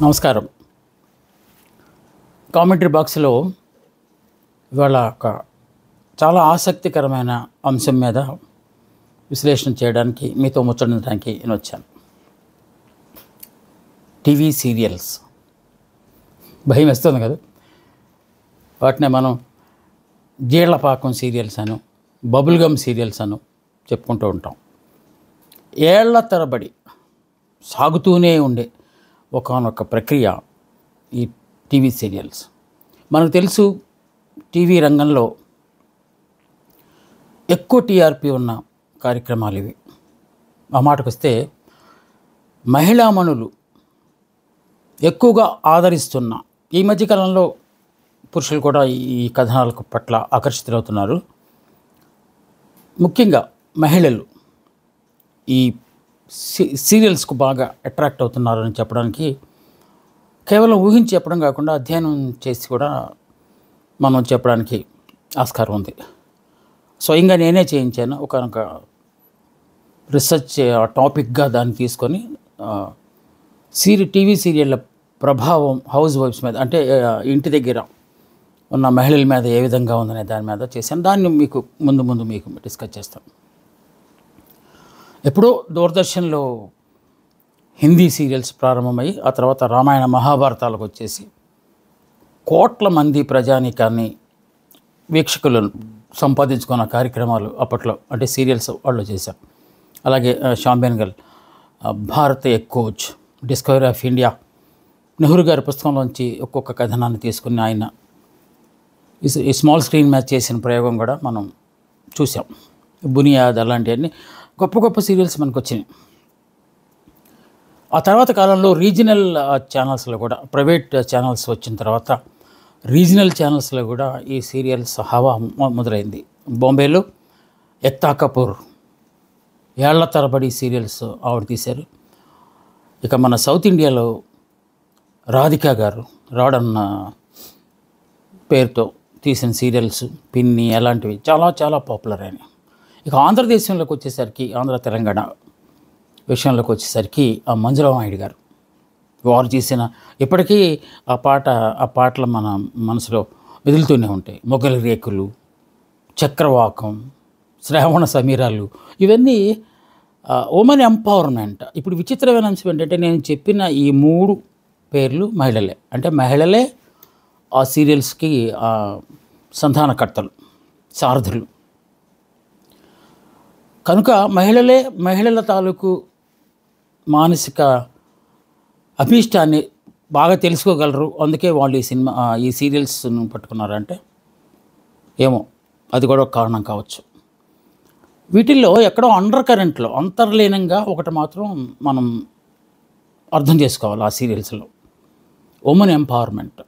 నమస్కారం. కామెంటరీ బాక్స్లో ఇవాళ ఒక చాలా ఆసక్తికరమైన అంశం మీద విశ్లేషణ చేయడానికి, మీతో ముచ్చటించడానికి నేను వచ్చాను. టీవీ సీరియల్స్ భయం వేస్తుంది కదా. వాటినే మనం జీళ్లపాకం సీరియల్స్ అను, బబుల్ గమ్ సీరియల్స్ అను చెప్పుకుంటూ ఉంటాం. ఏళ్ల తరబడి సాగుతూనే ఉండే ఒకానొక ప్రక్రియ ఈ టీవీ సీరియల్స్. మనకు తెలుసు, టీవీ రంగంలో ఎక్కువ టీఆర్పీ ఉన్న కార్యక్రమాలు ఇవి. ఆ మాటకు వస్తే మహిళామణులు ఎక్కువగా ఆదరిస్తున్న ఈ మధ్యకాలంలో పురుషులు కూడా ఈ కథనాలకు పట్ల ఆకర్షితులవుతున్నారు. ముఖ్యంగా మహిళలు ఈ సీరియల్స్కు బాగా అట్రాక్ట్ అవుతున్నారని చెప్పడానికి కేవలం ఊహించి చెప్పడం కాకుండా అధ్యయనం చేసి కూడా మనం చెప్పడానికి ఆస్కారం ఉంది. స్వయంగా నేనే చేయించాను. ఒక రీసెర్చ్ టాపిక్గా దాన్ని తీసుకొని టీవీ సీరియళ్ళ ప్రభావం హౌస్ వైఫ్స్ మీద, అంటే ఇంటి దగ్గర ఉన్న మహిళల మీద ఏ విధంగా ఉందనే దాని మీద చేశాను. దాన్ని మీకు ముందు మీకు డిస్కస్ చేస్తాను. ఎప్పుడో దూరదర్శన్లో హిందీ సీరియల్స్ ప్రారంభమై ఆ తర్వాత రామాయణ మహాభారతాలకు వచ్చేసి కోట్ల మంది ప్రజానీకాన్ని, వీక్షకులను సంపాదించుకున్న కార్యక్రమాలు అప్పట్లో, అంటే సీరియల్స్ వాళ్ళు చేశారు. అలాగే షాంబెన్గల్, భారతీయ coach, discovery of India, Nehru గారి పుస్తకంలోంచి ఒక్కొక్క కథనాన్ని తీసుకుని ఆయన ఈ స్మాల్ స్క్రీన్ మీద చేసిన ప్రయోగం కూడా మనం చూసాం. బునియాద్ అలాంటివన్నీ గొప్ప సీరియల్స్ మనకు వచ్చినాయి. ఆ తర్వాత కాలంలో రీజనల్ ఛానల్స్లో కూడా, ప్రైవేట్ ఛానల్స్ వచ్చిన తర్వాత రీజనల్ ఛానల్స్లో కూడా ఈ సీరియల్స్ హవా మొదలైంది. బాంబేలో ఎక్తా కపూర్ ఏళ్ల తరబడి సీరియల్స్ ఆవిడ తీశారు. ఇక మన సౌత్ ఇండియాలో రాధికా గారు రాడన్న పేరుతో తీసిన సీరియల్స్ పిన్ని అలాంటివి చాలా పాపులర్ అయినాయి. ఇక ఆంధ్రదేశంలోకి వచ్చేసరికి, ఆంధ్ర తెలంగాణ విషయంలోకి వచ్చేసరికి ఆ మంజుల నాయుడు గారు వారు చేసిన, ఇప్పటికీ ఆ పాటలు మన మనసులో మెదులుతూనే ఉంటాయి. మొగలి రేకులు, చక్రవాకం, శ్రావణ సమీరాలు, ఇవన్నీ ఉమెన్ ఎంపవర్మెంట్. ఇప్పుడు విచిత్రమైన అంశం ఏంటంటే, నేను చెప్పిన ఈ 3 పేర్లు మహిళలే. అంటే మహిళలే ఆ సీరియల్స్కి సంధానకర్తలు, సారథులు. కనుక మహిళల తాలూకు మానసిక అభీష్టాన్ని బాగా తెలుసుకోగలరు. అందుకే వాళ్ళు ఈ సీరియల్స్ను పట్టుకున్నారంటే ఏమో, అది కూడా ఒక కారణం కావచ్చు. వీటిల్లో ఎక్కడో అండర్ కరెంట్లో, అంతర్లీనంగా ఒకటి మాత్రం మనం అర్థం చేసుకోవాలి. ఆ సీరియల్స్లో ఉమెన్ ఎంపవర్మెంట్,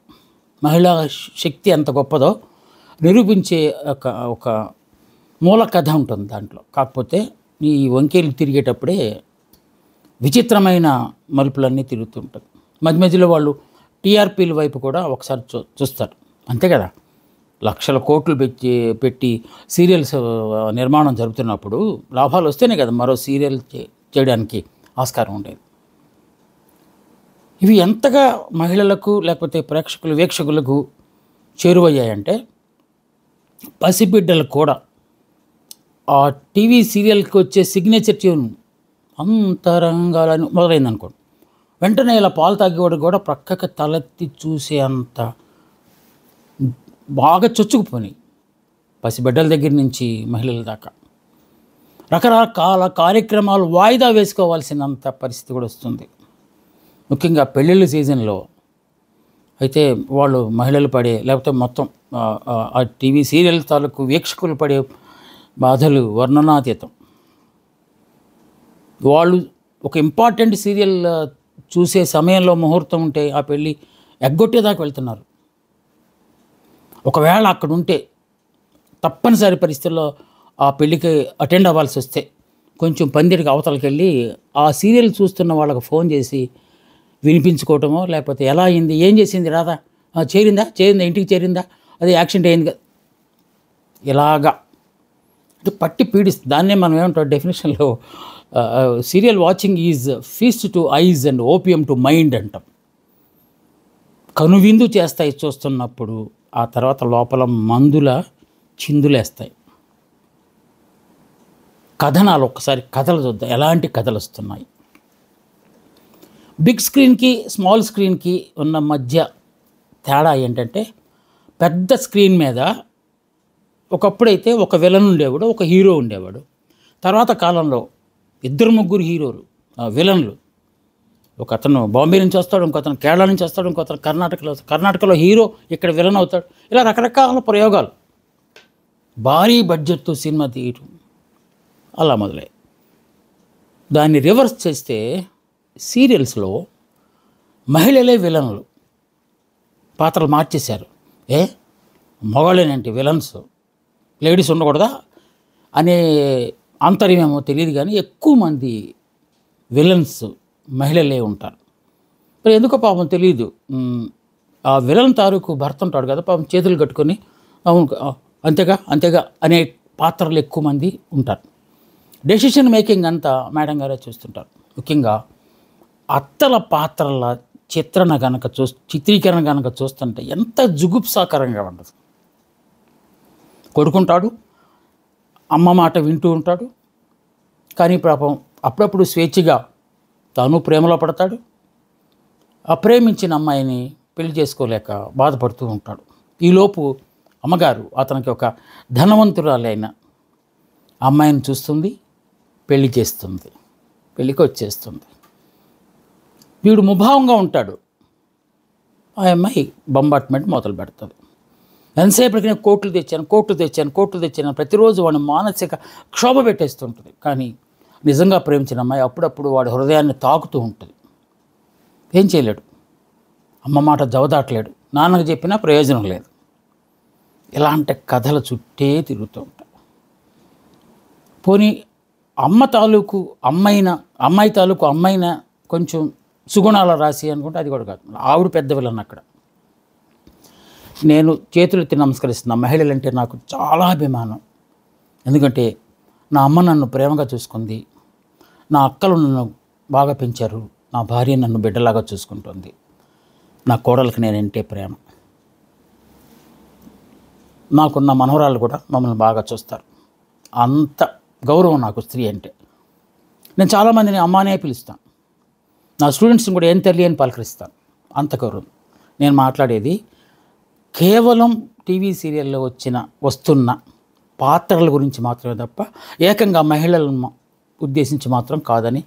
మహిళా శక్తి ఎంత గొప్పదో నిరూపించే ఒక మూల కథ ఉంటుంది దాంట్లో. కాకపోతే ఈ వంకేలు తిరిగేటప్పుడే విచిత్రమైన మలుపులన్నీ తిరుగుతుంటాయి. మధ్యలో వాళ్ళు టీఆర్పీల వైపు కూడా ఒకసారి చూస్తారు, అంతే కదా. లక్షల కోట్లు పెట్టి సీరియల్స్ నిర్మాణం జరుగుతున్నప్పుడు లాభాలు వస్తేనే కదా మరో సీరియల్ చేయడానికి ఆస్కారం ఉండేది. ఇవి ఎంతగా మహిళలకు లేకపోతే వీక్షకులకు చేరువయ్యాయంటే, పసిబిడ్డలకు కూడా ఆ టీవీ సీరియల్కి వచ్చే సిగ్నేచర్ ట్యూన్ అంతరంగాలని మొదలైంది అనుకోండి, వెంటనే ఇలా పాలు తాగేవాడు కూడా ప్రక్కకి తలెత్తి చూసే అంత బాగా చొచ్చుకుపోయి, పసిబిడ్డల దగ్గర నుంచి మహిళల దాకా రకరకాల కార్యక్రమాలు వాయిదా వేసుకోవాల్సినంత పరిస్థితి కూడా వస్తుంది. ముఖ్యంగా పెళ్ళిళ్ళ సీజన్లో అయితే వాళ్ళు మహిళలు పడే, లేకపోతే మొత్తం ఆ టీవీ సీరియల్ తాలూకు వీక్షకులు పడే బాధలు వర్ణనాతీతం. వాళ్ళు ఒక ఇంపార్టెంట్ సీరియల్ చూసే సమయంలో ముహూర్తం ఉంటే ఆ పెళ్ళి ఎగ్గొట్టేదాకా వెళ్తున్నారు. ఒకవేళ అక్కడ ఉంటే తప్పనిసరి పరిస్థితుల్లో ఆ పెళ్ళికి అటెండ్ అవ్వాల్సి వస్తే కొంచెం పందిరికి అవతలకి వెళ్ళి ఆ సీరియల్ చూస్తున్న వాళ్ళకి ఫోన్ చేసి వినిపించుకోవటమో, లేకపోతే ఎలా అయింది, ఏం చేసింది రాదా, చేరిందా ఇంటికి చేరిందా, అది యాక్సిడెంట్ అయింది కదా, ఇలాగా పట్టి పీడిస్తుంది. దాన్నే మనం ఏమంటాం డెఫినేషన్లో, serial watching is feast to eyes and opium to mind అంటాం. కనువిందు చేస్తాయి చూస్తున్నప్పుడు. ఆ తర్వాత లోపల మందుల చిందులేస్తాయి. కథనాలు ఒక్కసారి కథలు చూద్దాం, ఎలాంటి కథలు వస్తున్నాయి. బిగ్ స్క్రీన్కి స్మాల్ స్క్రీన్కి ఉన్న మధ్య తేడా ఏంటంటే, పెద్ద స్క్రీన్ మీద ఒకప్పుడైతే ఒక విలన్ ఉండేవాడు, ఒక హీరో ఉండేవాడు. తర్వాత కాలంలో 2-3 హీరోలు, విలన్లు. ఒక అతను బాంబే నుంచి వస్తాడు, ఇంకో అతను కేరళ నుంచి వస్తాడు, ఇంకో అతను కర్ణాటకలో హీరో, ఇక్కడ విలన్ అవుతాడు. ఇలా రకరకాల ప్రయోగాలు, భారీ బడ్జెట్తో సినిమా తీయటం అలా మొదలై. దాన్ని రివర్స్ చేస్తే సీరియల్స్లో మహిళలే విలన్లు, పాత్రలు మార్చేశారు. మగవాళ్ళేనంటే విలన్స్, లేడీస్ ఉండకూడదా అనే ఆంతర్యమేమో తెలియదు, కానీ ఎక్కువ మంది విలన్స్ మహిళలే ఉంటారు. మరి ఎందుకో పాపం తెలియదు. ఆ విలన్ తాలూకు భర్త ఉంటాడు కదా, పాపం చేతులు కట్టుకొని అవును అంతేగా అనే పాత్రలు ఎక్కువ మంది ఉంటారు. డెసిషన్ మేకింగ్ అంతా మేడం గారే చూస్తుంటారు. ముఖ్యంగా అత్తల పాత్రల చిత్రీకరణ కనుక చూస్తుంటే ఎంత జుగుప్సాకరంగా ఉండదు. కొడుకుంటాడు, అమ్మ మాట వింటూ ఉంటాడు, కానీ పాపం అప్పుడప్పుడు స్వేచ్ఛగా తాను ప్రేమలో పడతాడు. ఆ ప్రేమించిన అమ్మాయిని పెళ్లి చేసుకోలేక బాధపడుతూ ఉంటాడు. ఈలోపు అమ్మగారు అతనికి ఒక ధనవంతురాలైన అమ్మాయిని చూస్తుంది, పెళ్లి చేస్తుంది, పెళ్ళికి వచ్చేస్తుంది. వీడు ముభావంగా ఉంటాడు, ఆ అమ్మాయి బొంబాట్మెంట్ మొదలు పెడుతుంది. ఎంతసేపటికి నేను కోట్లు తెచ్చాను ప్రతిరోజు వాడిని మానసిక క్షోభ పెట్టేస్తుంటుంది. కానీ నిజంగా ప్రేమించిన అమ్మాయి అప్పుడప్పుడు వాడి హృదయాన్ని తాకుతూ ఉంటుంది. ఏం చేయలేడు, అమ్మ మాట జవదాటలేడు, నాన్నకు చెప్పినా ప్రయోజనం లేదు. ఇలాంటి కథల చుట్టే తిరుగుతూ ఉంటాయి. పోనీ అమ్మాయి తాలూకు అమ్మాయిన కొంచెం సుగుణాల రాసి అనుకుంటే అది కూడా కాదు, ఆవిడ పెద్ద విలన్ అక్కడ. నేను చేతులెత్తి నమస్కరిస్తున్నా, మహిళలంటే నాకు చాలా అభిమానం. ఎందుకంటే నా అమ్మ నన్ను ప్రేమగా చూసుకుంది, నా అక్కలు నన్ను బాగా పెంచారు, నా భార్య నన్ను బిడ్డలాగా చూసుకుంటుంది, నా కోడలకు నేనంటే ప్రేమ, నాకున్న మనవరాలు కూడా మమ్మల్ని బాగా చూస్తారు. అంత గౌరవం నాకు స్త్రీ అంటే. నేను చాలామందిని అమ్మానే పిలుస్తాను, నా స్టూడెంట్స్ని కూడా ఏం తల్లి అని పలకరిస్తాను, అంత గౌరవం. నేను మాట్లాడేది కేవలం టీవీ సీరియల్లో వస్తున్న పాత్రల గురించి మాత్రమే తప్ప ఏకంగా మహిళలను ఉద్దేశించి మాత్రం కాదని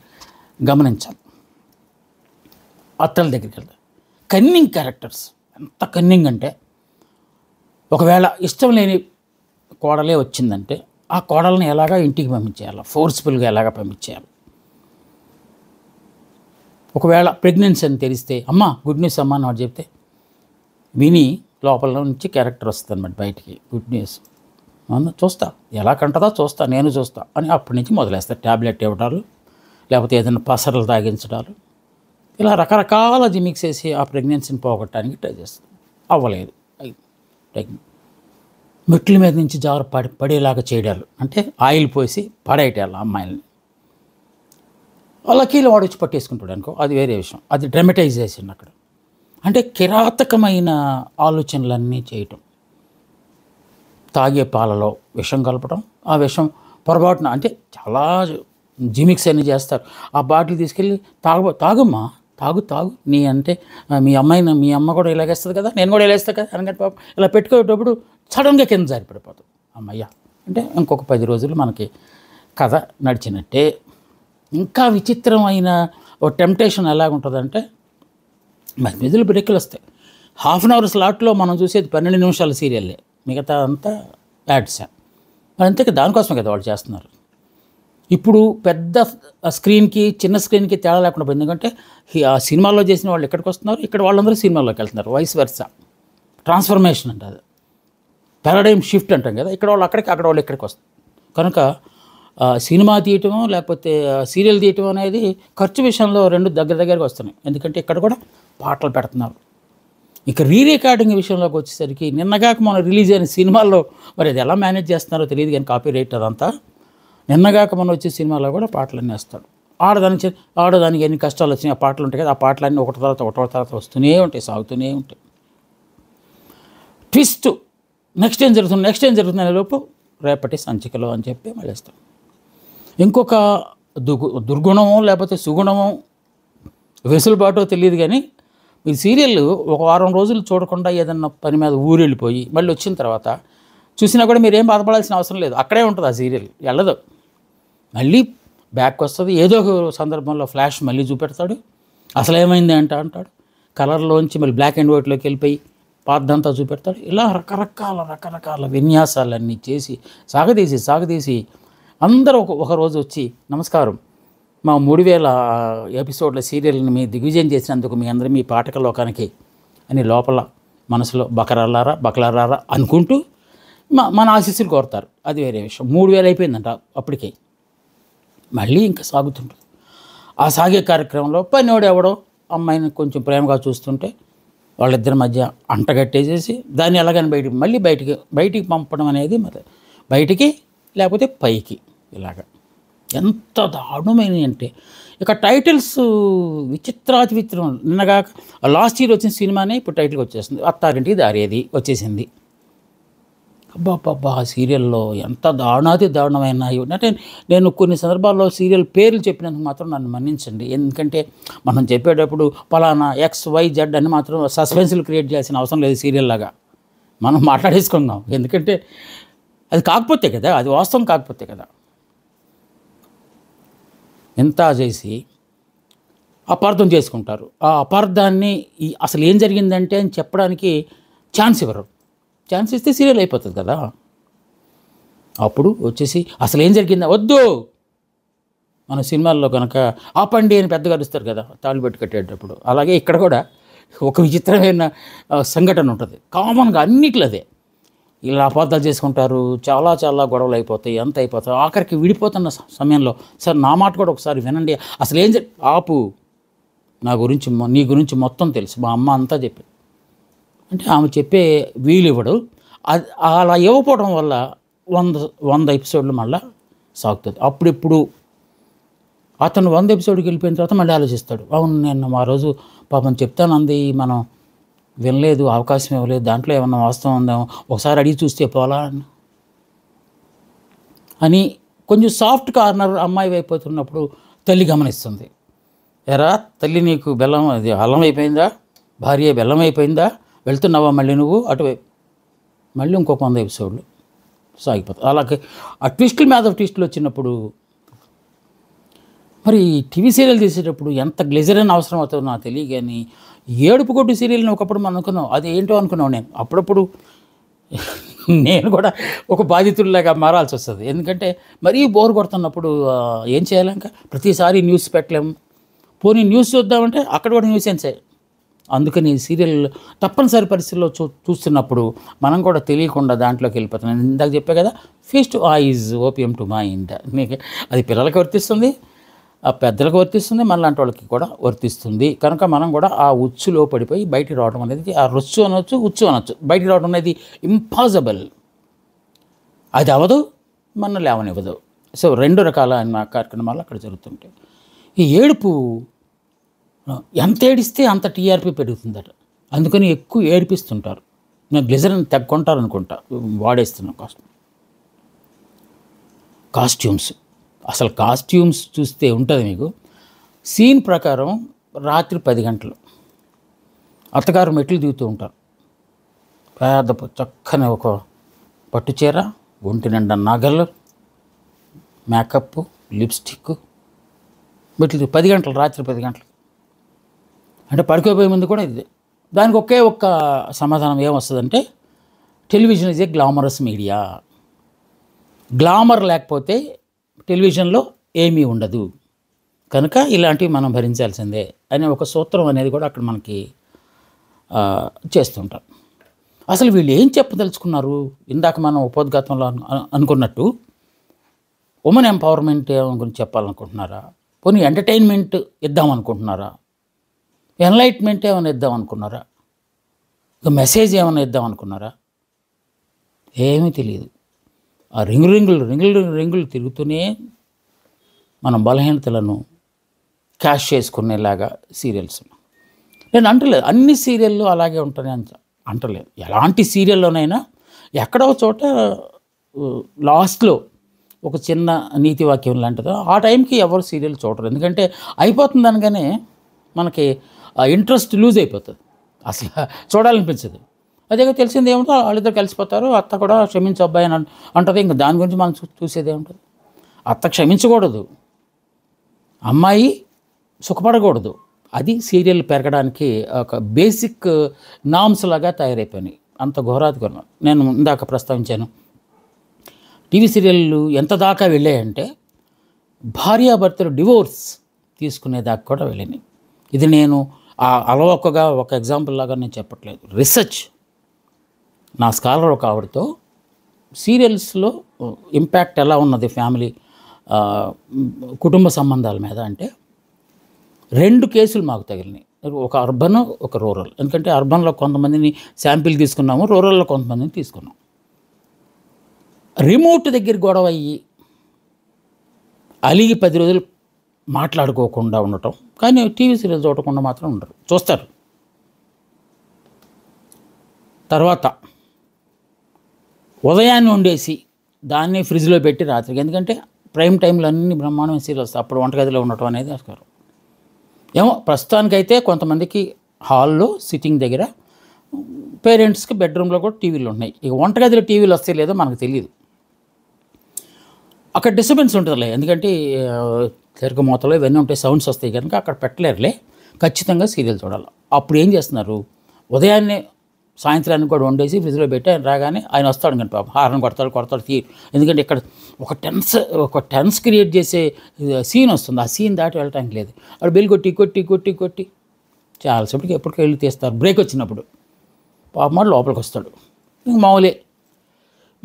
గమనించాలి. అత్తల దగ్గరికి వెళ్తారు, కన్నింగ్ క్యారెక్టర్స్. ఎంత కన్నింగ్ అంటే, ఒకవేళ ఇష్టం లేని కోడలే వచ్చిందంటే ఆ కోడల్ని ఎలాగా ఇంటికి పంపించేయాలి, ఫోర్స్ఫుల్గా ఎలాగా పంపించేయాలి. ఒకవేళ ప్రెగ్నెన్సీ అని తెలిస్తే అమ్మ గుడ్ న్యూస్ అమ్మ అని వాడు చెప్తే విని లోపల నుంచి క్యారెక్టర్ వస్తుంది అన్నమాట బయటికి, గుడ్ న్యూస్ చూస్తా, ఎలా కంటదా చూస్తా, నేను చూస్తా అని అప్పటి నుంచి మొదలేస్తారు. ట్యాబ్లెట్ ఇవ్వడాలు, లేకపోతే ఏదైనా పసరలు తాగించడాలు, ఇలా రకరకాల జిమిక్స్ వేసి ఆ ప్రెగ్నెన్సీని పోగొట్టడానికి ట్రై చేస్తుంది. అవ్వలేదు, మెట్ల మీద నుంచి జారు పడేలాగా చేయడాలు, అంటే ఆయిల్ పోసి పడేయటాలు అమ్మాయిల్ని. వాళ్ళకి వాడు వచ్చి పట్టేసుకుంటాడు అనుకో, అది వేరే విషయం, అది డ్రామటైజేషన్ అక్కడ. అంటే కిరాతకమైన ఆలోచనలన్నీ చేయటం. తాగే పాలలో విషం కలపడం, ఆ విషం పొరపాటున, అంటే చాలా జిమిక్స్ అన్నీ చేస్తారు. ఆ బాటిల్ తీసుకెళ్ళి తాగమ్మా, తాగు నీ అంటే మీ అమ్మ కూడా ఇలాగేస్తుంది కదా, నేను కూడా ఇలాగేస్తా కదా అనగా పాపం ఇలా పెట్టుకునేటప్పుడు సడన్గా కింద జారి పడిపోతాం. అమ్మయ్య అంటే ఇంకొక 10 రోజులు మనకి కథ నడిచినట్టే. ఇంకా విచిత్రమైన ఓ టెంప్టేషన్ ఎలాగుంటుందంటే, మధ్యలో బ్రేకులు వస్తాయి. హాఫ్ అన్ అవర్ స్లాట్లో మనం చూసేది 12 నిమిషాల సీరియల్లే, మిగతా అంతా యాడ్స్. అంతే కదా, దానికోసమే కదా వాళ్ళు చేస్తున్నారు. ఇప్పుడు పెద్ద స్క్రీన్కి చిన్న స్క్రీన్కి తేడా లేకుండా పోయింది. ఎందుకంటే ఆ సినిమాల్లో చేసిన వాళ్ళు ఎక్కడికి వస్తున్నారు, ఇక్కడ వాళ్ళందరూ సినిమాల్లోకి వెళ్తున్నారు, వైస్ వెర్సా. ట్రాన్స్ఫర్మేషన్ అంటే అది పారాడైమ్ షిఫ్ట్ అంటాం కదా, ఇక్కడ వాళ్ళు అక్కడికి, అక్కడ వాళ్ళు ఇక్కడికి వస్తారు. కనుక సినిమా తీయటమో లేకపోతే సీరియల్ తీయటం అనేది ఖర్చు విషయంలో రెండు దగ్గరగా వస్తున్నాయి. ఎందుకంటే ఇక్కడ కూడా పాటలు పెడుతున్నారు. ఇక రికార్డింగ్ విషయంలోకి వచ్చేసరికి నిన్నగాక మనం రిలీజ్ అయిన సినిమాల్లో మరి అది ఎలా మేనేజ్ చేస్తున్నారో తెలియదు, కానీ కాపీ రైట్ అదంతా. నిన్నగాక మనం వచ్చే సినిమాలో కూడా పాటలన్నీ వేస్తాడు. ఆడదానికి ఎన్ని కష్టాలు వచ్చినాయి, ఆ పాటలు ఉంటాయి కదా, ఆ పాటలన్నీ ఒకటి తర్వాత వస్తూనే ఉంటాయి, సాగుతూనే ఉంటాయి. ట్విస్ట్, నెక్స్ట్ ఏం జరుగుతుంది అనే లోపు రేపటి సంచికలో అని చెప్పి మళ్ళేస్తాం. ఇంకొక దుర్గుణమో లేకపోతే సుగుణమో వెసులుబాటో తెలియదు కానీ, ఈ సీరియల్ ఒక వారం రోజులు చూడకుండా ఏదన్నా పని మీద ఊరు వెళ్ళిపోయి మళ్ళీ వచ్చిన తర్వాత చూసినా కూడా మీరేం బాధపడాల్సిన అవసరం లేదు, అక్కడే ఉంటుంది ఆ సీరియల్, వెళ్ళదు. మళ్ళీ బ్యాక్ వస్తుంది, ఏదో ఒక సందర్భంలో ఫ్లాష్ మళ్ళీ చూపెడతాడు, అసలు ఏమైంది అంటాడు, కలర్లోంచి మళ్ళీ బ్లాక్ అండ్ వైట్లోకి వెళ్ళిపోయి పాతదంతా చూపెడతాడు. ఇలా రకరకాల విన్యాసాలన్నీ చేసి సాగదీసి అందరూ ఒక రోజు వచ్చి, నమస్కారం, మా 3000 ఎపిసోడ్ల సీరియల్ని మీ దిగ్విజయం చేసినందుకు మీ అందరూ మీ పాఠక లోకానికి అని లోపల మనసులో బకలారారా అనుకుంటూ మన ఆశీస్సులు కోరుతారు. అది వేరే విషయం. 3000 అయిపోయిందంట అప్పటికే. మళ్ళీ ఇంకా సాగుతుంటుంది. ఆ సాగే కార్యక్రమంలో పనివాడు ఎవడో అమ్మాయిని కొంచెం ప్రేమగా చూస్తుంటే వాళ్ళిద్దరి మధ్య అంటగట్టేసేసి దాన్ని ఎలాగని బయటికి పంపడం అనేది మరి బయటికి లేకపోతే పైకి, ఇలాగా ఎంత దారుణమైనవి అంటే ఇక టైటిల్స్ విచిత్రం. నిన్నగా లాస్ట్ ఇయర్ వచ్చిన సినిమానే ఇప్పుడు టైటిల్కి వచ్చేసింది, అత్తారింటికి దారేది వచ్చేసింది. అబ్బా సీరియల్లో ఎంత దారుణమైన అంటే నేను కొన్ని సందర్భాల్లో సీరియల్ పేర్లు చెప్పినందుకు మాత్రం నన్ను మన్నించండి. ఎందుకంటే మనం చెప్పేటప్పుడు పలానా XYZ అని మాత్రం సస్పెన్స్లు క్రియేట్ చేయాల్సిన అవసరం లేదు. సీరియల్ లాగా మనం మాట్లాడేసుకుందాం, ఎందుకంటే అది కాకపోతే కదా, అది వాస్తవం కాకపోతే కదా. ఎంత చేసి అపార్థం చేసుకుంటారు. ఆ అపార్థాన్ని అసలు ఏం జరిగిందంటే అని చెప్పడానికి ఛాన్స్ ఇవ్వరు. ఛాన్స్ ఇస్తే సీరియల్ అయిపోతుంది కదా. అప్పుడు వచ్చేసి అసలు ఏం జరిగిందా వద్దు. మన సినిమాల్లో కనుక ఆపండి అని పెద్దగా అరుస్తారు కదా తాళి పెట్టి కట్టేటప్పుడు, అలాగే ఇక్కడ కూడా ఒక విచిత్రమైన సంఘటన ఉంటుంది. కామన్గా అన్నిట్లో అదే. ఇలా అపార్థాలు చేసుకుంటారు, చాలా గొడవలు అయిపోతాయి, ఎంత అయిపోతాయి. ఆఖరికి విడిపోతున్న సమయంలో సార్ నా మాట కూడా ఒకసారి వినండి, అసలు ఏం ఆపు, నీ గురించి మొత్తం తెలుసు, మా అమ్మ అంతా చెప్పింది అంటే ఆమె చెప్పే వీలు ఇవ్వడు. అలా ఇవ్వకపోవడం వల్ల 100 ఎపిసోడ్లు మళ్ళీ సాగుతుంది. అప్పుడిప్పుడు అతను 100 ఎపిసోడ్కి వెళ్ళిపోయిన తర్వాత మళ్ళీ ఆలోచిస్తాడు, అవును నేను ఆ రోజు పాపం చెప్తానంది మనం వినలేదు, అవకాశం ఇవ్వలేదు, దాంట్లో ఏమన్నా వాస్తవం ఉందేమో ఒకసారి అడిగి చూస్తే పోలా అని కొంచెం సాఫ్ట్ కార్నర్ అమ్మాయి అయిపోతున్నప్పుడు తల్లి గమనిస్తుంది. ఎరా తల్లి, నీకు అల్లం అయిపోయిందా, భార్య బెల్లం అయిపోయిందా, వెళ్తున్నావా మళ్ళీ నువ్వు అటువైపు. మళ్ళీ ఇంకొక 100 ఎపిసోడ్లు సాగిపోతాయి. అలాగే ఆ ట్విస్టుల మీద ట్విస్టులు వచ్చినప్పుడు మరి టీవీ సీరియల్ తీసేటప్పుడు ఎంత గ్లెజరైన అవసరం అవుతుందో నాకు తెలియ. కానీ ఏడుపు కొట్టు సీరియల్ని ఒకప్పుడు మనం అనుకున్నాం, అది ఏంటో అనుకున్నాను నేను. అప్పుడప్పుడు నేను కూడా ఒక బాధితుల్లాగా మారాల్సి వస్తుంది. ఎందుకంటే మరీ బోర్ కొడుతున్నప్పుడు ఏం చేయాలి, ఇంకా ప్రతిసారి న్యూస్ పెట్టలేము. పోనీ న్యూస్ చూద్దామంటే అక్కడ కూడా న్యూస్ సెన్సే. అందుకని సీరియల్ తప్పనిసరి పరిస్థితుల్లో చూస్తున్నప్పుడు మనం కూడా తెలియకుండా దాంట్లోకి వెళ్ళిపోతున్నాం. నేను ఇందాక చెప్పా కదా, feast is opium to mind. మీకు అది పిల్లలకి వర్తిస్తుంది, ఆ పెద్దలకు వర్తిస్తుంది, మనలాంటి వాళ్ళకి కూడా వర్తిస్తుంది. కనుక మనం కూడా ఆ ఉచ్చులో పడిపోయి బయటికి రావడం అనేది, ఆ రొచ్చు అనొచ్చు ఉచ్చు అనొచ్చు, బయటికి రావడం అనేది ఇంపాసిబుల్. అది అవ్వదు, మన లేవనివ్వదు. సో 2 రకాల కార్యక్రమాలు అక్కడ జరుగుతుంటాయి. ఈ ఏడుపు ఎంత ఏడిస్తే అంత టీఆర్పీ పెరుగుతుందట. అందుకని ఎక్కువ ఏడిపిస్తుంటారు. నేను గ్లిజరిన్ కొంటారనుకుంటా, వాడేస్తున్నాం కోసం. అసలు కాస్ట్యూమ్స్ చూస్తే ఉంటుంది మీకు. సీన్ ప్రకారం రాత్రి 10 గంటలు అత్తగారు మెట్లు దిగుతూ ఉంటారు. పెద్ద చక్కని ఒక పట్టు చీర, ఒంటి నిండా నగలు, మేకప్, లిప్స్టిక్, మెట్లు 10 గంటలు, రాత్రి 10 గంటలు అంటే పడుకోపోయే ముందు కూడా ఇది. దానికి ఒక్క సమాధానం ఏమొస్తుందంటే, television is a glamorous media. Glamour లేకపోతే టెలివిజన్లో ఏమీ ఉండదు, కనుక ఇలాంటివి మనం భరించాల్సిందే అనే ఒక సూత్రం అనేది కూడా అక్కడ మనకి చేస్తుంటాం. అసలు వీళ్ళు ఏం చెప్పదలుచుకున్నారు? ఇందాక మనం ఉపోద్ఘాతంలో అనుకున్నట్టు ఉమెన్ ఎంపవర్మెంట్ గురించి చెప్పాలనుకుంటున్నారా? పోనీ ఎంటర్టైన్మెంట్ ఇద్దామనుకుంటున్నారా? ఎన్లైట్మెంట్ ఏమైనా ఇద్దాం అనుకున్నారా? ఇక మెసేజ్ ఏమైనా ఇద్దాం అనుకున్నారా? ఏమీ తెలియదు. ఆ రింగులు తిరుగుతూనే మన బలహీనతలను క్యాష్ చేసుకునేలాగా సీరియల్స్. నేను అంటలేదు అన్ని సీరియళ్ళు అలాగే ఉంటాయి అంటలేదు. ఎలాంటి సీరియల్లోనైనా ఎక్కడో చోట లాస్ట్లో ఒక చిన్న నీతి వాక్యం లాంటిదో ఆ టైంకి ఎవరు సీరియల్ చూడరు. ఎందుకంటే అయిపోతుంది అనగానే మనకి ఇంట్రెస్ట్ లూజ్ అయిపోతుంది, అసలు చూడాలనిపించదు. అదే తెలిసింది ఏమిటో వాళ్ళిద్దరు కలిసిపోతారు. అత్త కూడా క్షమించు అబ్బాయి అని అంటది. ఇంకా దాని గురించి మనం చూసేది ఏముంటుంది. అత్త క్షమించకూడదు, అమ్మాయి సుఖపడకూడదు. అది సీరియల్ పెరగడానికి ఒక బేసిక్ నామ్స్ లాగా తయారైపోయినాయి. అంత ఘోరాధిఘోరం. నేను ఇందాక ప్రస్తావించాను, టీవీ సీరియళ్ళు ఎంత దాకా వెళ్ళాయంటే భార్యాభర్తలు డివోర్స్ తీసుకునేదాకా కూడా వెళ్ళినాయి. ఇది నేను అలవోకగా ఒక ఎగ్జాంపుల్ లాగా నేను చెప్పట్లేదు. రీసెర్చ్ నా స్కాలర్ ఒక ఆవిడతో సీరియల్స్లో ఇంపాక్ట్ ఎలా ఉన్నది ఫ్యామిలీ కుటుంబ సంబంధాల మీద అంటే 2 కేసులు మాకు తగిలినాయి. ఒక అర్బన్, ఒక రూరల్. ఎందుకంటే అర్బన్లో కొంతమందిని శాంపిల్ తీసుకున్నాము, రూరల్లో కొంతమందిని తీసుకున్నాం. రిమోట్ దగ్గర గొడవ అయ్యి అలిగి 10 రోజులు మాట్లాడుకోకుండా ఉండటం. కానీ టీవీ సీరియల్ చూడకుండా మాత్రం ఉండరు, చూస్తారు. తర్వాత ఉదయాన్నే వండేసి దాన్ని ఫ్రిడ్జ్లో పెట్టి రాత్రికి, ఎందుకంటే ప్రైమ్ టైంలో అన్ని బ్రహ్మాండమైన సీరియల్స్ అప్పుడు వంటగదిలో ఉండటం అనేది అసలు ఏమో. ప్రస్తుతానికైతే కొంతమందికి హాల్లో సిట్టింగ్ దగ్గర, పేరెంట్స్కి బెడ్రూమ్లో కూడా టీవీలు ఉన్నాయి. ఇక వంటగదిలో టీవీలు వస్తే లేదో మనకు తెలియదు. అక్కడ డిస్టర్బెన్స్ ఉంటుందిలే, ఎందుకంటే తెరక మూతలు ఇవన్నీ ఉంటాయి, సౌండ్స్ వస్తాయి కనుక అక్కడ పెట్టలేరులే. ఖచ్చితంగా సీరియల్ చూడాలి. అప్పుడు ఏం చేస్తున్నారు, ఉదయాన్నే సాయంత్రానికి కూడా వండేసి ఫ్రిడ్జ్లో పెట్టి ఆయన రాగానే ఆయన వస్తాడు కానీ పాపం హారన్ కొడతాడు తీరు. ఎందుకంటే ఇక్కడ ఒక టెన్స్ క్రియేట్ చేసే సీన్ వస్తుంది. ఆ సీన్ దాటి వెళ్ళటానికి లేదు. అక్కడ బెల్ కొట్టి కొట్టి కొట్టి కొట్టి చాలాసేపటికి ఎప్పటికీ వెళ్ళి తీస్తారు. బ్రేక్ వచ్చినప్పుడు పాపం వాడు లోపలికి వస్తాడు. ఇంక మామూలే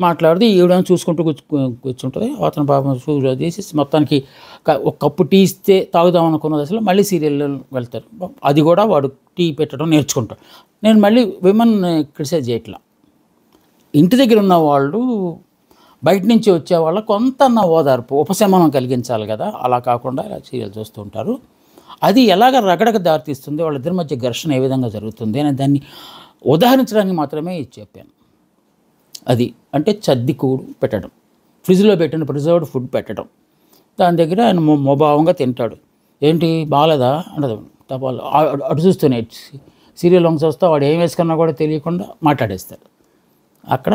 మాట్లాడితే ఈవిడ చూసుకుంటూ కూర్చుంటుంది. అతను పాపం చేసి మొత్తానికి ఒక కప్పు టీ ఇస్తే తాగుదాం అనుకున్న దశలో మళ్ళీ సీరియల్లో వెళ్తారు. అది కూడా వాడు టీ పెట్టడం నేర్చుకుంటాడు. నేను మళ్ళీ విమెన్ క్రిటిసైజ్ చేయట్లా. ఇంటి దగ్గర ఉన్న వాళ్ళు బయట నుంచి వచ్చే వాళ్ళ కొంత ఓదార్పు ఉపశమనం కలిగించాలి కదా. అలా కాకుండా ఇలా సీరియల్ చూస్తూ ఉంటారు. అది ఎలాగ రగడకు దారితీస్తుంది, వాళ్ళిద్దరి మధ్య ఘర్షణ ఏ విధంగా జరుగుతుంది అని దాన్ని ఉదాహరించడానికి మాత్రమే ఇది చెప్పాను. అది అంటే చద్దికూడు పెట్టడం, ఫ్రిడ్జ్లో పెట్టిన ప్రిజర్వ్డ్ ఫుడ్ పెట్టడం. దాని దగ్గర ఆయన మోభావంగా తింటాడు. ఏంటి బాగాలేదా అంటది తపాలు అటు చూస్తూనే సీరియల్ వంక చూస్తా వాడు ఏం వేసుకున్నా కూడా తెలియకుండా మాట్లాడేస్తాడు. అక్కడ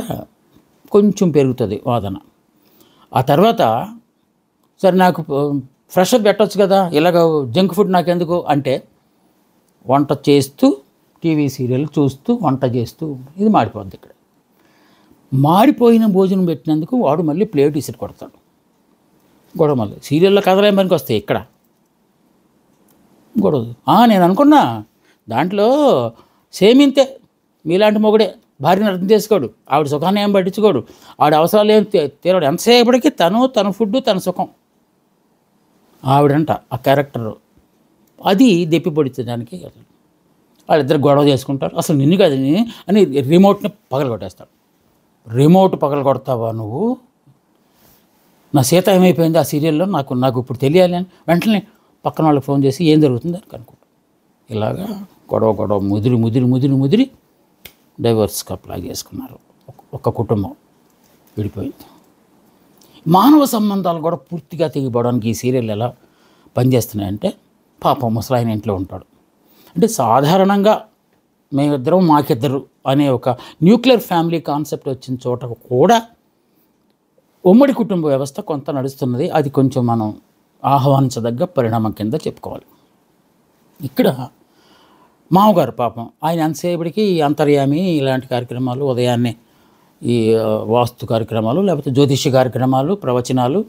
కొంచెం పెరుగుతుంది వాదన. ఆ తర్వాత సరే నాకు ఫ్రెషర్ పెట్టవచ్చు కదా, ఇలాగ జంక్ ఫుడ్ నాకెందుకు అంటే వంట చేస్తూ టీవీ సీరియల్ చూస్తూ వంట చేస్తూ ఇది మాడిపోద్ది. ఇక్కడ మాడిపోయిన భోజనం పెట్టినందుకు వాడు మళ్ళీ ప్లేట్ ఇసిరి కొడతాడు. గొడవ మళ్ళీ సీరియల్లో కథలేం పనికి వస్తాయి, ఇక్కడ గొడవ. నేను అనుకున్నా దాంట్లో సేమ్ ఇంతే, మీలాంటి మొగుడే భార్యను అర్థం చేసుకోడు, ఆవిడ సుఖాన్ని ఏం పట్టించుకోడు, ఆవిడ అవసరాలు ఏం తీరడు. ఎంతసేపటికి తన ఫుడ్ తన సుఖం ఆవిడంట ఆ క్యారెక్టర్. అది దెప్పి పొడిచడానికి వాళ్ళిద్దరు గొడవ చేసుకుంటారు. అసలు నిన్ను కాదు అని రిమోట్ని పగలగొట్టేస్తాడు. రిమోట్ పగలగొడతావా నువ్వు, నా సీత ఏమైపోయింది ఆ సీరియల్లో నాకు ఇప్పుడు తెలియాలి అని వెంటనే పక్కన వాళ్ళకి ఫోన్ చేసి ఏం జరుగుతుంది అని కనుక్కుంటాం. ఇలాగా గొడవ ముదిరి డైవర్స్కి అప్లై చేసుకున్నారు. ఒక కుటుంబం విడిపోయింది. మానవ సంబంధాలు కూడా పూర్తిగా తెగిపోవడానికి ఈ సీరియల్ ఎలా పనిచేస్తున్నాయంటే, పాపం ముసలాయన ఇంట్లో ఉంటాడు. అంటే సాధారణంగా మేమిద్దరం మాకిద్దరు అనే ఒక న్యూక్లియర్ ఫ్యామిలీ కాన్సెప్ట్ వచ్చిన చోట కూడా ఉమ్మడి కుటుంబ వ్యవస్థ కొంత నడుస్తున్నది. అది కొంచెం మనం ఆహ్వానించదగ్గ పరిణామం కింద చెప్పుకోవాలి. ఇక్కడ మామగారు పాపం ఆయన ఎంతసేపటికి అంతర్యామి ఇలాంటి కార్యక్రమాలు, ఉదయాన్నే ఈ వాస్తు కార్యక్రమాలు, లేకపోతే జ్యోతిష్య కార్యక్రమాలు, ప్రవచనాలు,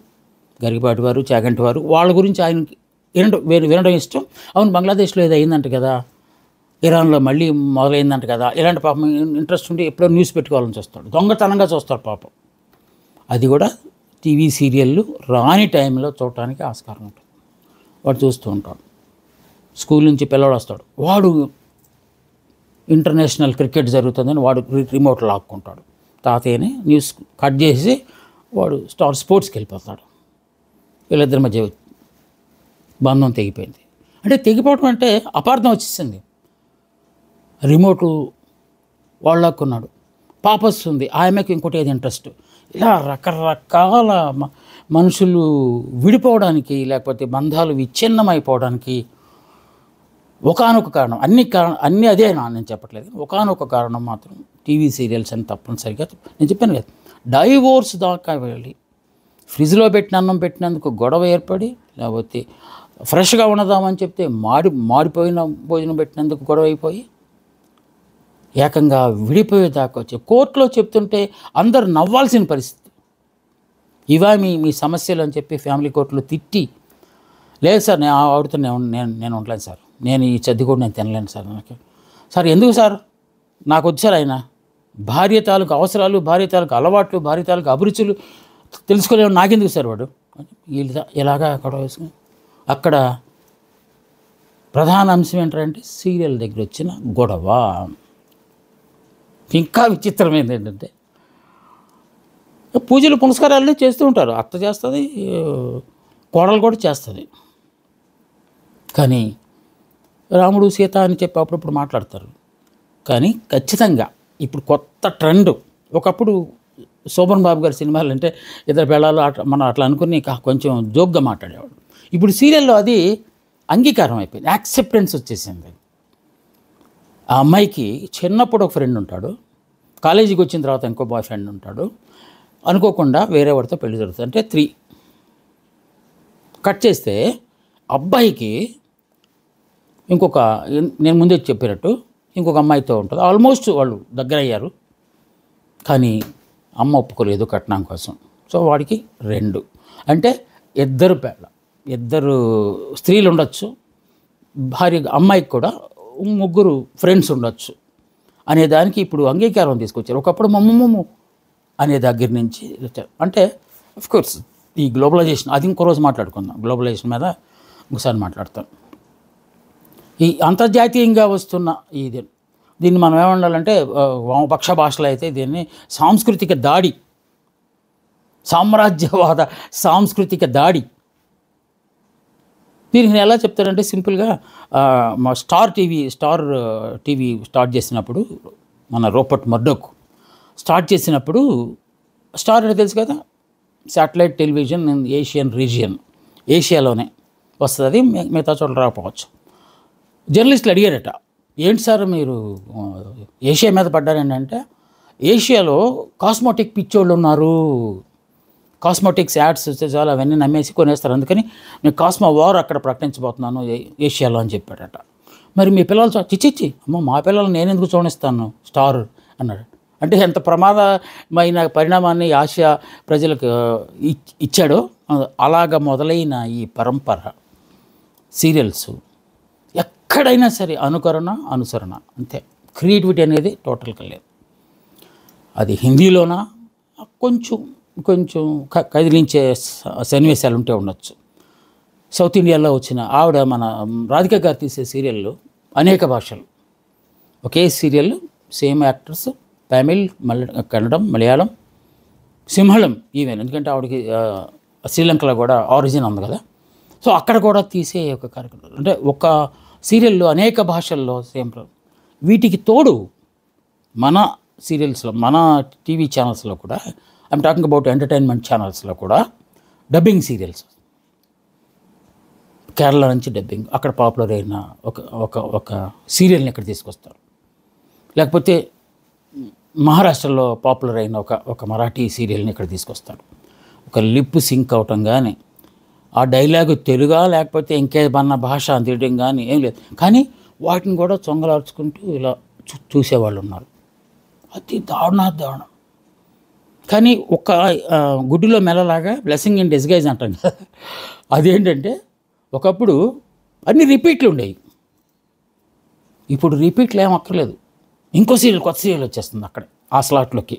గరికపాటి వారు, చాగంటి వారు, వాళ్ళ గురించి ఆయనకి వినడం ఇష్టం. అవును బంగ్లాదేశ్లో ఏదో అయిందంట కదా, ఇరాన్లో మళ్ళీ మొదలైందంట కదా, ఇలాంటి పాపం ఇంట్రెస్ట్ ఉండి ఎప్పుడో న్యూస్ పెట్టుకోవాలని చూస్తాడు. దొంగతనంగా చూస్తారు పాపం. అది కూడా టీవీ సీరియళ్ళు రాని టైంలో చూడటానికి ఆస్కారం ఉంటుంది. వాడు చూస్తూ ఉంటాడు. స్కూల్ నుంచి పిల్లవాడు వస్తాడు, వాడు ఇంటర్నేషనల్ క్రికెట్ జరుగుతుందని వాడు రిమోట్ లాక్కుంటాడు. తాతయ్యని న్యూస్ కట్ చేసి వాడు స్పోర్ట్స్కి వెళ్ళిపోతాడు. వీళ్ళిద్దరి మధ్య బంధం తెగిపోయింది. అంటే తెగిపోవడం అంటే అపార్థం వచ్చేసింది. రిమోటు వాళ్ళకున్నాడు, పాప వస్తుంది, ఆమెకు ఇంకోటి ఏది ఇంట్రెస్ట్. ఇలా రకరకాల మనుషులు విడిపోవడానికి, లేకపోతే బంధాలు విచ్ఛిన్నమైపోవడానికి ఒకానొక కారణం, అన్నీ అదే నేను చెప్పట్లేదు, ఒకానొక కారణం మాత్రం టీవీ సీరియల్స్ అని తప్పనిసరిగా నేను చెప్పాను కదా. డైవోర్స్ దాకా వెళ్ళి ఫ్రిడ్జ్లో పెట్టిన అన్నం పెట్టినందుకు గొడవ ఏర్పడి, లేకపోతే ఫ్రెష్గా ఉండదామని చెప్తే మాడిపోయిన భోజనం పెట్టినందుకు గొడవ అయిపోయి ఏకంగా విడిపోయేదాకా వచ్చి కోర్టులో చెప్తుంటే అందరు నవ్వాల్సిన పరిస్థితి. ఇవా మీ సమస్యలు అని చెప్పి ఫ్యామిలీ కోర్టులో తిట్టి, లేదు సార్ నేను ఆవిడతో నేను ఉండలేను సార్, నేను ఈ చద్ది కూడా నేను తినలేను సార్. నాకు సార్ ఎందుకు సార్, నాకు వచ్చారు ఆయన భార్య తాలూకు అవసరాలు, భార్య తాలూకు అలవాట్లు, భార్య తాలూకు అభిరుచులు తెలుసుకోలేము, నాకెందుకు సార్ వాడు ఇలాగా అక్కడ వేసుకుని. అక్కడ ప్రధాన అంశం ఏంటంటే సీరియల్ దగ్గర వచ్చిన గొడవ. ఇంకా విచిత్రమైనది ఏంటంటే పూజలు పునస్కారాలు చేస్తూ ఉంటారు, అత్త చేస్తుంది, కోడలు కూడా చేస్తుంది. కానీ రాముడు సీత అని చెప్పి అప్పుడప్పుడు మాట్లాడతారు. కానీ ఖచ్చితంగా ఇప్పుడు కొత్త ట్రెండ్, ఒకప్పుడు శోభన్ బాబు గారి సినిమాలు అంటే ఇద్దరు పిల్లలు మనం అట్లా అనుకుని కొంచెం జోక్గా మాట్లాడేవాడు. ఇప్పుడు సీరియల్లో అది అంగీకారం అయిపోయింది, యాక్సెప్టెన్స్ వచ్చేసింది. ఆ అమ్మాయికి చిన్నప్పుడు ఒక ఫ్రెండ్ ఉంటాడు, కాలేజీకి వచ్చిన తర్వాత ఇంకో బాయ్ ఫ్రెండ్ ఉంటాడు, అనుకోకుండా వేరే వాడితో పెళ్లి జరుగుతుంది. అంటే 3 కట్ చేస్తే అబ్బాయికి ఇంకొక, నేను ముందే చెప్పినట్టు ఇంకొక అమ్మాయితో ఉంటుంది. ఆల్మోస్ట్ వాళ్ళు దగ్గర అయ్యారు, కానీ అమ్మ ఒప్పుకోలేదు కట్నం కోసం. సో వాడికి 2 అంటే ఇద్దరు స్త్రీలు ఉండొచ్చు, భార్య అమ్మాయికి కూడా 3 ఫ్రెండ్స్ ఉండొచ్చు అనే దానికి ఇప్పుడు అంగీకారం తీసుకొచ్చారు. ఒకప్పుడు మమ్మమ్మ అనే దగ్గర నుంచి అంటే కోర్స్ ఈ గ్లోబలైజేషన్, అది ఇంకో రోజు మాట్లాడుకుందాం, గ్లోబలైజేషన్ మీద ఒకసారి మాట్లాడతాం. ఈ అంతర్జాతీయంగా వస్తున్న దీన్ని మనం ఏమండాలంటే వామపక్ష భాషలో అయితే దీన్ని సాంస్కృతిక దాడి, సామ్రాజ్యవాద సాంస్కృతిక దాడి. దీనికి ఎలా చెప్తారంటే సింపుల్గా మా స్టార్ టీవీ స్టార్ట్ చేసినప్పుడు, మన రూపర్ట్ మర్డోక్ స్టార్ట్ చేసినప్పుడు, స్టార్ అంటే తెలుసు కదా, satellite television in Asian region, ఏషియాలోనే వస్తుంది, అది మిగతా చోట్ల రాకపోవచ్చు. జర్నలిస్టులు అడిగారట, ఏంటి సార్ మీరు ఏషియా మీద పడ్డారండి అంటే, ఏషియాలో కాస్మోటిక్ పిచ్చోళ్ళు ఉన్నారు, కాస్మోటిక్స్ యాడ్స్ వస్తే చాలా అవన్నీ నమ్మేసి కొనేస్తారు, అందుకని నేను కాస్మో వార్ అక్కడ ప్రకటించబోతున్నాను ఏషియాలో అని చెప్పాడట. మరి మీ పిల్లలు చిచ్చిచ్చి అమ్మో మా పిల్లలు నేను ఎందుకు చూడనిస్తాను స్టార్ అన్నాడు. అంటే ఎంత ప్రమాదమైన పరిణామాన్ని ఆసియా ప్రజలకు ఇచ్చాడో అలాగ మొదలైన ఈ పరంపర సీరియల్స్ ఎక్కడైనా సరే అనుసరణ అంతే, క్రియేటివిటీ అనేది టోటల్గా లేదు. అది హిందీలోనా కొంచెం కదిలించే సన్నివేశాలు ఉంటే ఉండొచ్చు. సౌత్ ఇండియాలో వచ్చిన ఆవిడ మన రాధిక గారు తీసే సీరియళ్ళు అనేక భాషలు, ఒకే serial same actors, Tamil, Kannada, Malayalam, సింహళం even, ఎందుకంటే ఆవిడకి శ్రీలంకలో కూడా ఆరిజిన్ ఉంది కదా. సో అక్కడ కూడా తీసే ఒక కార్యక్రమం, అంటే ఒక సీరియల్లో అనేక భాషల్లో సేమ్. వీటికి తోడు మన సీరియల్స్లో, మన టీవీ ఛానల్స్లో కూడా, ఐఎమ్ టాకింగ్ అబౌట్ ఎంటర్టైన్మెంట్ ఛానల్స్లో కూడా డబ్బింగ్ సీరియల్స్, కేరళ నుంచి డబ్బింగ్, అక్కడ పాపులర్ అయిన ఒక సీరియల్ని ఇక్కడ తీసుకొస్తారు. లేకపోతే మహారాష్ట్రలో పాపులర్ అయిన ఒక మరాఠీ సీరియల్ని ఇక్కడ తీసుకొస్తారు. ఒక లిప్ సింక్ అవటం కానీ, ఆ డైలాగు తెలుగా లేకపోతే ఇంకేమన్నా భాష తీయడం కానీ ఏం లేదు, కానీ వాటిని కూడా చొంగలార్చుకుంటూ ఇలా చూసేవాళ్ళు ఉన్నారు. అది దారుణం. కానీ ఒక గుడ్డిలో మెల్లలాగా బ్లెస్సింగ్ ఇన్ డిస్గైజ్ అంటాం కదా, అదేంటంటే ఒకప్పుడు అన్ని రిపీట్లు ఉండేవి, ఇప్పుడు రిపీట్లు ఏం అక్కర్లేదు, ఇంకో సీరియల్ కొత్త సీరియల్ వచ్చేస్తుంది అక్కడ ఆ స్లాట్లోకి.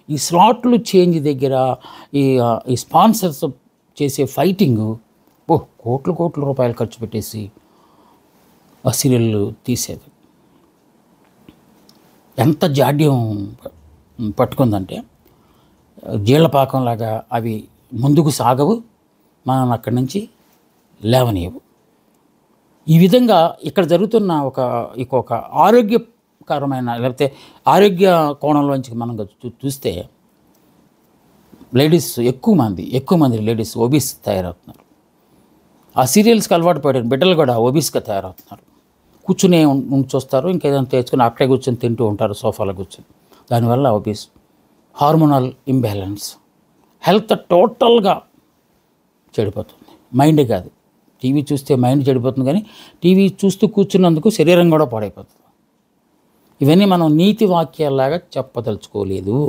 ఈ స్లాట్లు చేంజ్ దగ్గర ఈ స్పాన్సర్స్ చేసే ఫైటింగు, కోట్ల రూపాయలు ఖర్చు పెట్టేసి ఆ సీరియల్ తీసేది ఎంత జాడ్యం పట్టుకుందంటే, జీళ్లపాకంలాగా అవి ముందుకు సాగవు, మనం అక్కడి నుంచి లేవనీయవు. ఈ విధంగా ఇక్కడ జరుగుతున్న ఇంకొక ఆరోగ్యకరమైన లేకపోతే ఆరోగ్య కోణంలోంచి మనం చూస్తే లేడీస్ ఎక్కువ మంది లేడీస్ ఓబీస్ తయారవుతున్నారు. ఆ సీరియల్స్కి అలవాటు పడిన బిడ్డలు కూడా ఓబీస్గా తయారవుతున్నారు. కూర్చునే చూస్తారు, ఇంకేదైనా తెచ్చుకుని అక్కడే కూర్చొని తింటూ ఉంటారు సోఫాలో కూర్చొని. దానివల్ల ఓబీస్, హార్మోనల్ ఇంబ్యాలెన్స్, హెల్త్ టోటల్గా చెడిపోతుంది. మైండే కాదు, టీవీ చూస్తే మైండ్ చెడిపోతుంది, కానీ టీవీ చూస్తూ కూర్చున్నందుకు శరీరం కూడా పాడైపోతుంది. ఇవన్నీ మనం నీతి వాక్యాల్లాగా చెప్పదలుచుకోలేదు.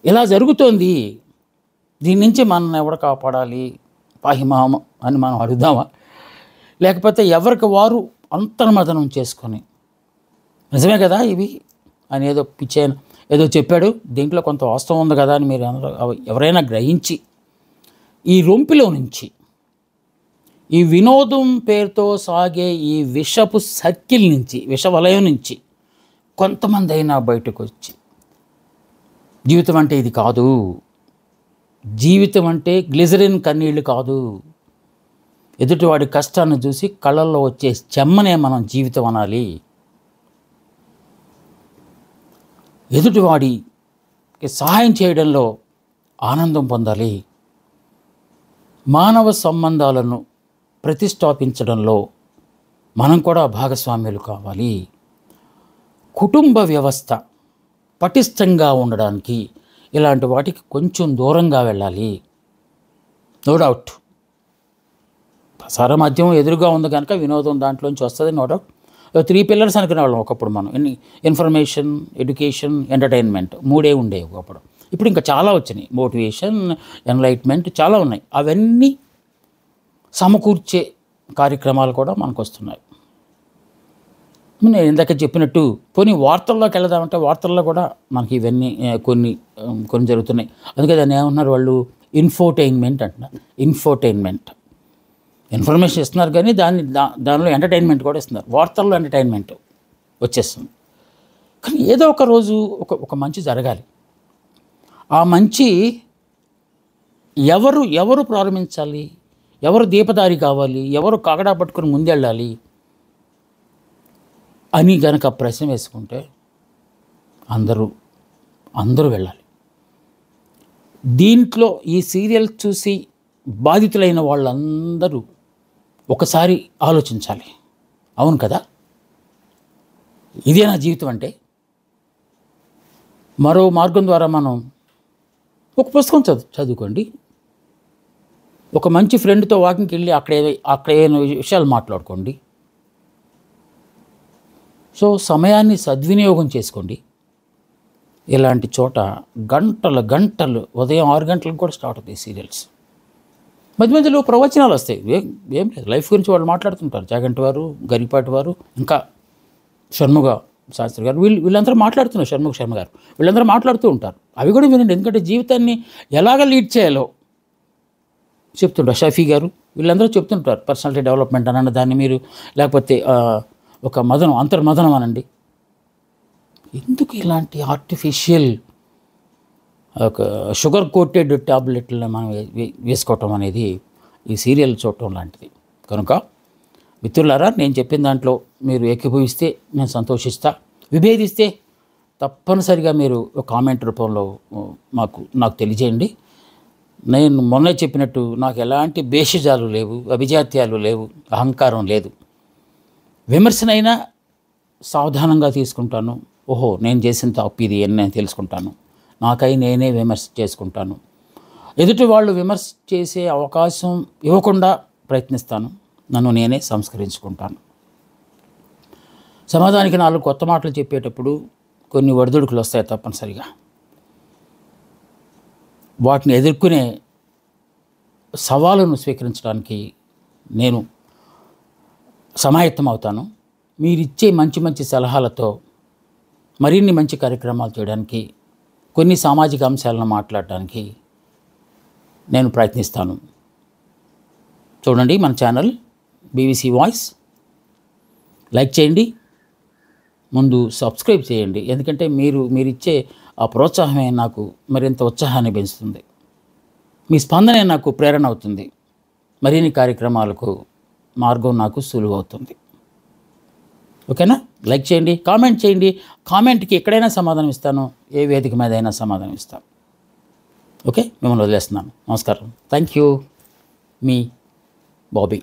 ఇలా జరుగుతోంది. దీని నుంచి మనం ఎవరు కాపాడాలి పాహిమామ అని మనం అడుగుదామా? లేకపోతే ఎవరికి వారు అంతర్మదనం చేసుకొని నిజమే కదా ఇవి అని ఏదో చెప్పాడు, దీంట్లో కొంత వాస్తవం ఉంది కదా అని మీరు ఎవరైనా గ్రహించి ఈ రొంపిలో నుంచి, ఈ వినోదం పేరుతో సాగే ఈ విషపు సర్కిల్ నుంచి, విషవలయం నుంచి కొంతమంది అయినా బయటకు వచ్చి జీవితం అంటే ఇది కాదు, జీవితం అంటే గ్లిజరిన్ కన్నీళ్ళు కాదు, ఎదుటివాడి కష్టాన్ని చూసి కళ్ళల్లో వచ్చే చెమ్మనే మనం జీవితం అనాలి, ఎదుటివాడికి సహాయం చేయడంలో ఆనందం పొందాలి, మానవ సంబంధాలను ప్రతిష్టాపించడంలో మనం కూడా భాగస్వామ్యులు కావాలి, కుటుంబ వ్యవస్థ పటిష్టంగా ఉండడానికి ఇలాంటి వాటికి కొంచెం దూరంగా వెళ్ళాలి. నో డౌట్ ప్రసార మాధ్యమం ఎదురుగా ఉంది కనుక వినోదం దాంట్లోంచి వస్తుంది, నో డౌట్. 3 పిల్లర్స్ అనుకునే వాళ్ళం ఒకప్పుడు మనం. ఇన్ఫర్మేషన్, ఎడ్యుకేషన్, ఎంటర్టైన్మెంట్ 3 ఉండేవి ఒకప్పుడు. ఇప్పుడు ఇంకా చాలా వచ్చినాయి, మోటివేషన్, ఎన్లైట్మెంట్ చాలా ఉన్నాయి. అవన్నీ సమకూర్చే కార్యక్రమాలు కూడా మనకు వస్తున్నాయి. నేను ఇందాక చెప్పినట్టు పోనీ వార్తల్లోకి వెళదామంటే వార్తల్లో కూడా మనకి ఇవన్నీ కొన్ని జరుగుతున్నాయి. అందుకే దాన్ని ఏమన్నారు వాళ్ళు, ఇన్ఫోటైన్మెంట్ అంటున్నారు. ఇన్ఫర్మేషన్ ఇస్తున్నారు కానీ దానిలో ఎంటర్టైన్మెంట్ కూడా ఇస్తున్నారు. వార్తల్లో ఎంటర్టైన్మెంట్ వచ్చేస్తుంది. కానీ ఏదో ఒక రోజు ఒక మంచి జరగాలి. ఆ మంచి ఎవరు ప్రారంభించాలి, ఎవరు దీపదారి కావాలి, ఎవరు కాగడా పట్టుకుని ముందెళ్ళాలి అని గనక ప్రశ్న వేసుకుంటే అందరూ వెళ్ళాలి. దీంట్లో ఈ సీరియల్ చూసి బాధితులైన వాళ్ళందరూ ఒకసారి ఆలోచించాలి. అవును కదా, ఇదే నా జీవితం అంటే. మరో మార్గం ద్వారా మనం ఒక పుస్తకం చదువుకోండి, ఒక మంచి ఫ్రెండ్తో వాకింగ్కి వెళ్ళి అక్కడ ఏమైనా విషయాలు మాట్లాడుకోండి. సో సమయాన్ని సద్వినియోగం చేసుకోండి. ఇలాంటి చోట గంటలు ఉదయం 6 గంటలకు కూడా స్టార్ట్ అవుతాయి సీరియల్స్. మధ్యలో ప్రవచనాలు వస్తాయి, ఏం లేదు, లైఫ్ గురించి వాళ్ళు మాట్లాడుతుంటారు. జాగంటి వారు, గరిపాటి వారు, ఇంకా షణ్ముగ శాస్త్రి గారు, వీళ్ళందరూ మాట్లాడుతున్నారు. షణ్ముగ శర్మ గారు, వీళ్ళందరూ మాట్లాడుతూ ఉంటారు. అవి కూడా వినండి, ఎందుకంటే జీవితాన్ని ఎలాగ లీడ్ చేయాలో చెప్తుంటారు. షఫీ గారు, వీళ్ళందరూ చెప్తుంటారు. పర్సనాలిటీ డెవలప్మెంట్ అనండి దాన్ని మీరు, లేకపోతే ఒక అంతర్మదనం అనండి. ఎందుకు ఇలాంటి ఆర్టిఫిషియల్ ఒక షుగర్ కోటెడ్ ట్యాబ్లెట్లను మనం వేసుకోవటం అనేది ఈ సీరియల్ చూడటం లాంటిది. కనుక మిత్రులారా, నేను చెప్పిన దాంట్లో మీరు ఏకీభవిస్తే నేను సంతోషిస్తా, విభేదిస్తే తప్పనిసరిగా మీరు కామెంట్ రూపంలో నాకు తెలియజేయండి. నేను మొన్నే చెప్పినట్టు నాకు ఎలాంటి భేషజాలు లేవు, అభిజాత్యాలు లేవు, అహంకారం లేదు. విమర్శనైనా సావధానంగా తీసుకుంటాను. ఓహో, నేను చేసిన తప్పు ఇది అని నేను తెలుసుకుంటాను. నాకై నేనే విమర్శ చేసుకుంటాను. ఎదుటి వాళ్ళు విమర్శ చేసే అవకాశం ఇవ్వకుండా ప్రయత్నిస్తాను. నన్ను నేనే సంస్కరించుకుంటాను. సమాజానికి 4 కొత్త మాటలు చెప్పేటప్పుడు కొన్ని ఒడిదుడుకులు వస్తాయి తప్పనిసరిగా. వాటిని ఎదుర్కొనే సవాలును స్వీకరించడానికి నేను సమాయత్తం అవుతాను. మీరిచ్చే మంచి సలహాలతో మరిన్ని మంచి కార్యక్రమాలు చేయడానికి, కొన్ని సామాజిక అంశాలను మాట్లాడటానికి నేను ప్రయత్నిస్తాను. చూడండి మన ఛానల్ బీవీసీ వాయిస్, లైక్ చేయండి, ముందు సబ్స్క్రైబ్ చేయండి. ఎందుకంటే మీరిచ్చే ఆ ప్రోత్సాహమే నాకు మరింత ఉత్సాహాన్ని పెంచుతుంది. మీ స్పందనే నాకు ప్రేరణ అవుతుంది మరిన్ని కార్యక్రమాలకు మార్గం నాకు సులువు అవుతుంది. ఓకేనా? లైక్ చేయండి, కామెంట్ చేయండి. కామెంట్కి ఎక్కడైనా సమాధానం ఇస్తాను, ఏ వేదిక మీద అయినా సమాధానం ఇస్తాను. ఓకే, మిమ్మల్ని వదిలేస్తున్నాను. నమస్కారం. Thank you. మీ బాబీ.